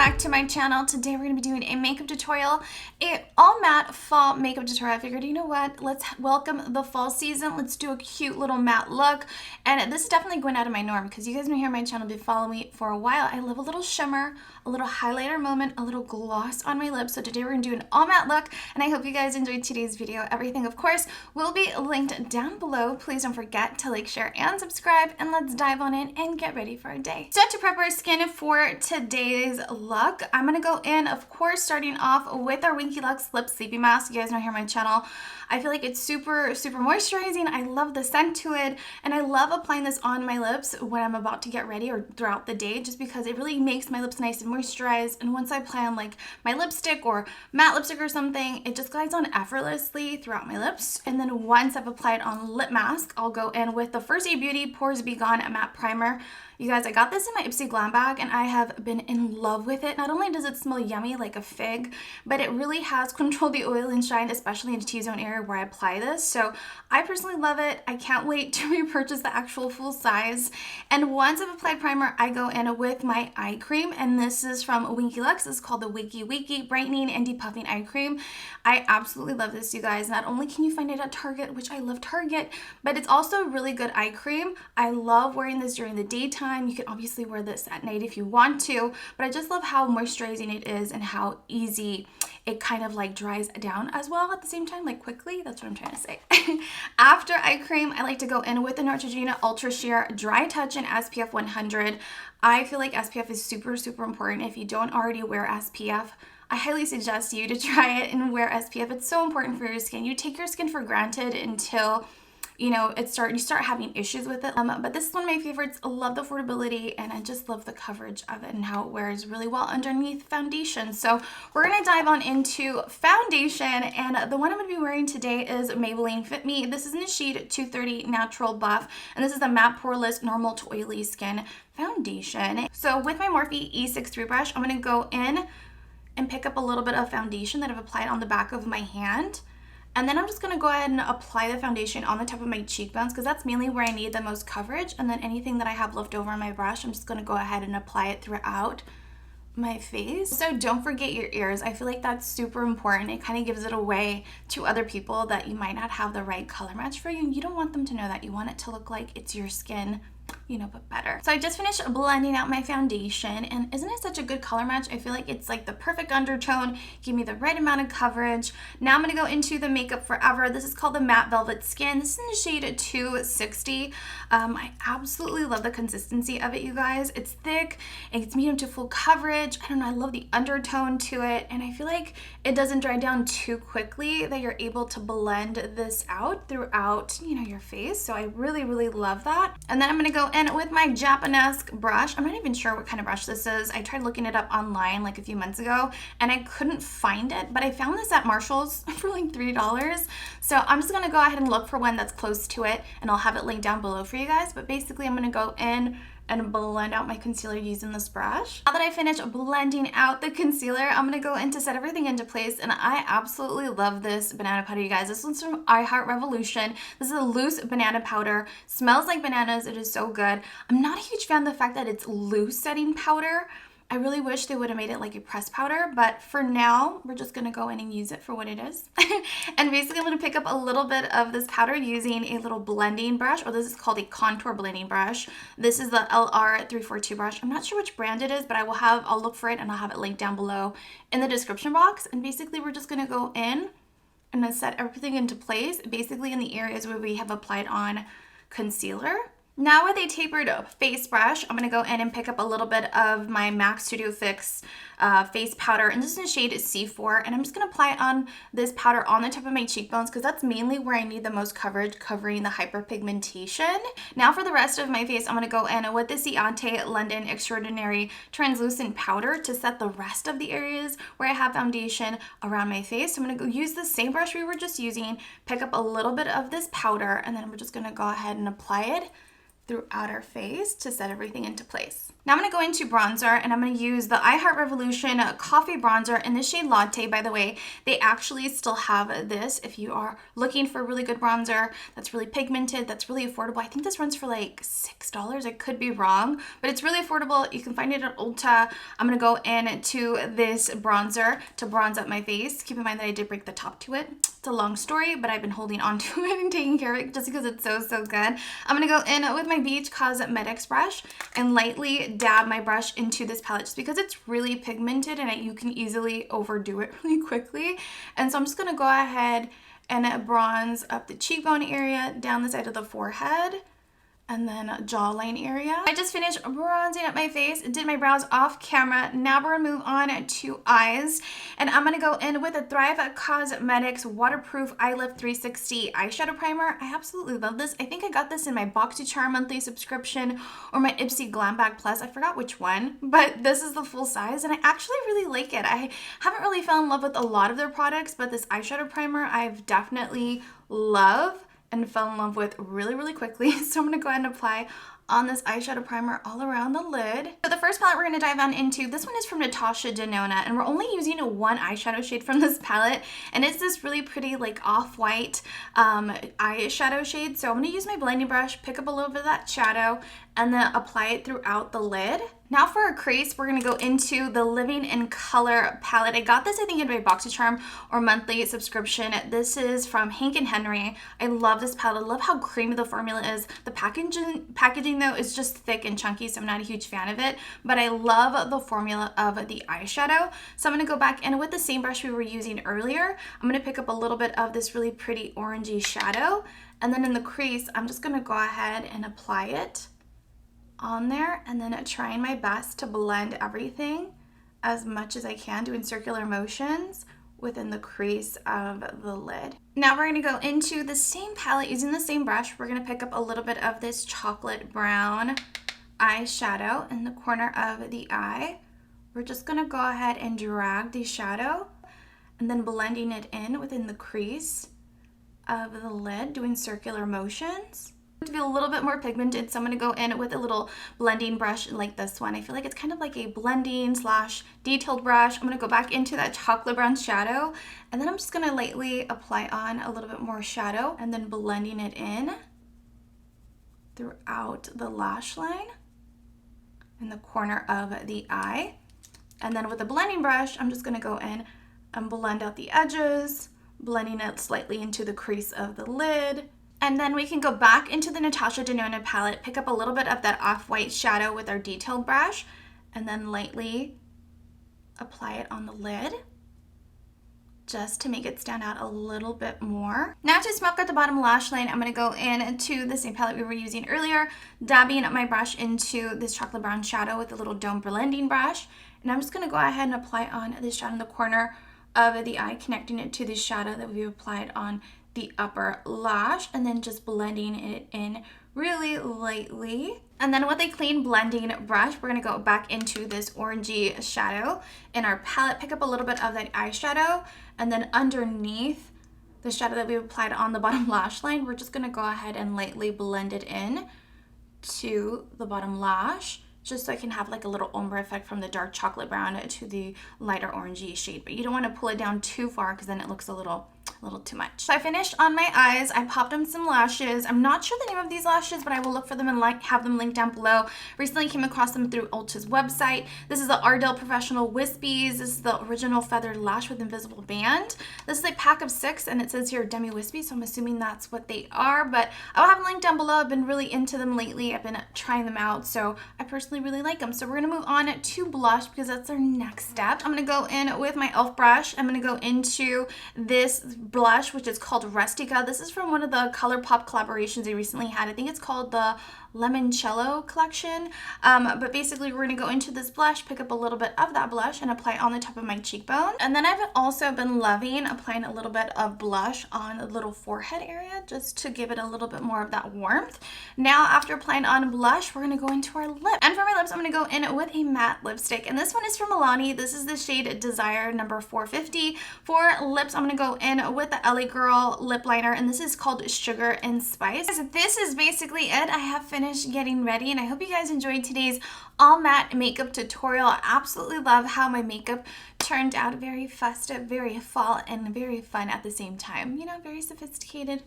back to my channel. Today we're going to be doing a makeup tutorial, a all matte fall makeup tutorial. I figured, you know what, let's welcome the fall season. Let's do a cute little matte look. And this is definitely going out of my norm because you guys have been here on my channel, been following me for a while. I love a little shimmer, a little highlighter moment, a little gloss on my lips. So today we're going to do an all matte look, and I hope you guys enjoyed today's video. Everything, of course, will be linked down below. Please don't forget to like, share, and subscribe, and let's dive on in and get ready for our day. So to prep our skin for today's look, I'm gonna go in, of course, starting off with our Winky Lux Lip Sleepy Mask. You guys know here on my channel, I feel like it's super moisturizing. I love the scent to it, and I love applying this on my lips when I'm about to get ready or throughout the day, just because it really makes my lips nice and moisturized. And once I apply on like my lipstick or matte lipstick or something, it just glides on effortlessly throughout my lips. And then once I've applied on lip mask, I'll go in with the First Aid Beauty Pores Be Gone Matte Primer. You guys, I got this in my Ipsy Glam bag and I have been in love with it. Not only does it smell yummy like a fig, but it really has controlled the oil and shine, especially in the T-zone area where I apply this. So I personally love it. I can't wait to repurchase the actual full size. And once I've applied primer, I go in with my eye cream, and this is from Winky Lux. It's called the Winky Brightening and Depuffing Eye Cream. I absolutely love this, you guys. Not only can you find it at Target, which I love Target, but it's also a really good eye cream. I love wearing this during the daytime. You can obviously wear this at night if you want to, but I just love how moisturizing it is and how easy it kind of like dries down as well at the same time, like quickly. That's what I'm trying to say. After eye cream, I like to go in with the Neutrogena Ultra Sheer Dry Touch in SPF 100. I feel like SPF is super important. If you don't already wear SPF, I highly suggest you to try it and wear SPF. It's so important for your skin. You take your skin for granted until you know, you start having issues with it. But this is one of my favorites. I love the affordability, and I just love the coverage of it and how it wears really well underneath foundation. So we're gonna dive on into foundation, and the one I'm gonna be wearing today is Maybelline Fit Me. This is in the shade 230 Natural Buff, and this is a matte poreless normal to oily skin foundation. So with my Morphe E63 brush, I'm gonna go in and pick up a little bit of foundation that I've applied on the back of my hand. And then I'm just gonna go ahead and apply the foundation on the top of my cheekbones because that's mainly where I need the most coverage. And then anything that I have left over on my brush, I'm just gonna go ahead and apply it throughout my face. So don't forget your ears. I feel like that's super important. It kind of gives it away to other people that you might not have the right color match for you. You don't want them to know that. You want it to look like it's your skin, you know, but better. So I just finished blending out my foundation, and isn't it such a good color match? I feel like it's like the perfect undertone, give me the right amount of coverage. Now I'm gonna go into the Makeup Forever. This is called the Matte Velvet Skin. This is in the shade 260. I absolutely love the consistency of it, you guys. It's thick, it's medium to full coverage. I don't know, I love the undertone to it, and I feel like it doesn't dry down too quickly, that you're able to blend this out throughout, you know, your face. So I really love that. And then I'm gonna go in with my Japanese brush. I'm not even sure what kind of brush this is. I tried looking it up online like a few months ago and I couldn't find it, but I found this at Marshall's for like $3. So I'm just gonna go ahead and look for one that's close to it, and I'll have it linked down below for you guys. But basically I'm gonna go in and blend out my concealer using this brush. Now that I finished blending out the concealer, I'm gonna go in to set everything into place, and I absolutely love this banana powder, you guys. This one's from I Heart Revolution. This is a loose banana powder. Smells like bananas. It is so good. I'm not a huge fan of the fact that it's loose setting powder. I really wish they would have made it like a pressed powder, but for now, we're just gonna go in and use it for what it is. And basically, I'm gonna pick up a little bit of this powder using a little blending brush, or this is called a contour blending brush. This is the LR342 brush. I'm not sure which brand it is, but I'll look for it and I'll have it linked down below in the description box. And basically, we're just gonna go in and then set everything into place, basically in the areas where we have applied on concealer. Now with a tapered face brush, I'm going to go in and pick up a little bit of my MAC Studio Fix face powder, and this is in shade C4, and I'm just going to apply it on this powder on the top of my cheekbones because that's mainly where I need the most coverage, covering the hyperpigmentation. Now for the rest of my face, I'm going to go in with the Ciate London Extraordinary Translucent Powder to set the rest of the areas where I have foundation around my face. So I'm going to go use the same brush we were just using, pick up a little bit of this powder, and then we're just going to go ahead and apply it throughout our face to set everything into place. Now I'm going to go into bronzer, and I'm going to use the I Heart Revolution Coffee Bronzer in the shade Latte. By the way, they actually still have this if you are looking for a really good bronzer that's really pigmented, that's really affordable. I think this runs for like $6. I could be wrong, but it's really affordable. You can find it at Ulta. I'm going to go into this bronzer to bronze up my face. Keep in mind that I did break the top to it. It's a long story, but I've been holding on to it and taking care of it just because it's so good. I'm going to go in with my Beach Cosmetics brush and lightly dab my brush into this palette just because it's really pigmented and you can easily overdo it really quickly. And so I'm just going to go ahead and bronze up the cheekbone area, down the side of the forehead, and then jawline area. I just finished bronzing up my face, did my brows off camera. Now we're gonna move on to eyes, and I'm gonna go in with a Thrive Cosmetics Waterproof Eye Lift 360 eyeshadow primer. I absolutely love this. I think I got this in my BoxyCharm monthly subscription or my Ipsy Glam Bag Plus. I forgot which one, but this is the full size, and I actually really like it. I haven't really fell in love with a lot of their products, but this eyeshadow primer I've definitely loved and fell in love with really quickly. So I'm going to go ahead and apply on this eyeshadow primer all around the lid. So the first palette we're going to dive on into, this one is from Natasha Denona, and we're only using one eyeshadow shade from this palette, and it's this really pretty like off-white eyeshadow shade. So I'm going to use my blending brush, pick up a little bit of that shadow, and then apply it throughout the lid. Now for our crease, we're going to go into the Living in Color palette. I got this, I think, in my BoxyCharm or monthly subscription. This is from Hank & Henry. I love this palette. I love how creamy the formula is. The packaging though is just thick and chunky, so I'm not a huge fan of it, but I love the formula of the eyeshadow. So I'm going to go back in with the same brush we were using earlier. I'm going to pick up a little bit of this really pretty orangey shadow, and then in the crease, I'm just going to go ahead and apply it on there, and then trying my best to blend everything as much as I can, doing circular motions within the crease of the lid. Now we're going to go into the same palette using the same brush. We're going to pick up a little bit of this chocolate brown eyeshadow in the corner of the eye. We're just going to go ahead and drag the shadow and then blending it in within the crease of the lid, doing circular motions. To be a little bit more pigmented, so I'm going to go in with a little blending brush like this one. I feel like it's kind of like a blending / detailed brush. I'm going to go bash into that chocolate brown shadow, and then I'm just going to lightly apply on a little bit more shadow and then blending it in throughout the lash line in the corner of the eye. And then with the blending brush, I'm just going to go in and blend out the edges, blending it slightly into the crease of the lid. And then we can go back into the Natasha Denona palette, pick up a little bit of that off-white shadow with our detailed brush, and then lightly apply it on the lid just to make it stand out a little bit more. Now to smoke out the bottom lash line, I'm going to go into the same palette we were using earlier, dabbing my brush into this chocolate brown shadow with a little dome blending brush. And I'm just going to go ahead and apply on this shadow in the corner of the eye, connecting it to the shadow that we applied on the upper lash, and then just blending it in really lightly. And then with a clean blending brush, we're going to go back into this orangey shadow in our palette, pick up a little bit of that eyeshadow, and then underneath the shadow that we applied on the bottom lash line, we're just going to go ahead and lightly blend it in to the bottom lash, just so I can have like a little ombre effect from the dark chocolate brown to the lighter orangey shade. But you don't want to pull it down too far because then it looks a little too much. So I finished on my eyes. I popped on some lashes. I'm not sure the name of these lashes, but I will look for them and have them linked down below. Recently came across them through Ulta's website. This is the Ardell Professional Wispies. This is the original feathered lash with invisible band. This is a pack of 6, and it says here Demi Wispy, so I'm assuming that's what they are, but I'll have them linked down below. I've been really into them lately. I've been trying them out, so I personally really like them. So we're gonna move on to blush because that's our next step. I'm gonna go in with my e.l.f. brush. I'm gonna go into this blush, which is called Rustica. This is from one of the ColourPop collaborations they recently had. I think it's called the Limoncello collection. But basically we're going to go into this blush, pick up a little bit of that blush and apply on the top of my cheekbone. And then I've also been loving applying a little bit of blush on the little forehead area just to give it a little bit more of that warmth. Now after applying on blush, we're going to go into our lip. And for my lips, I'm going to go in with a matte lipstick. And this one is from Milani. This is the shade Desire number 450. For lips, I'm going to go in with the LA Girl lip liner, and this is called Sugar and Spice. So this is basically it. I have finished finish getting ready, and I hope you guys enjoyed today's all matte makeup tutorial. I absolutely love how my makeup turned out. Very festive, very fall, and very fun at the same time. You know, very sophisticated.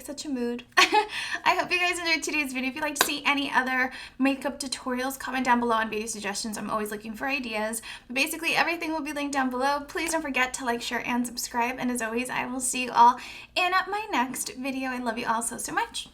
Such a mood. I hope you guys enjoyed today's video. If you'd like to see any other makeup tutorials, comment down below on video suggestions. I'm always looking for ideas. But basically, everything will be linked down below. Please don't forget to like, share, and subscribe. And as always, I will see you all in my next video. I love you all so, so much.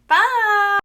Bye!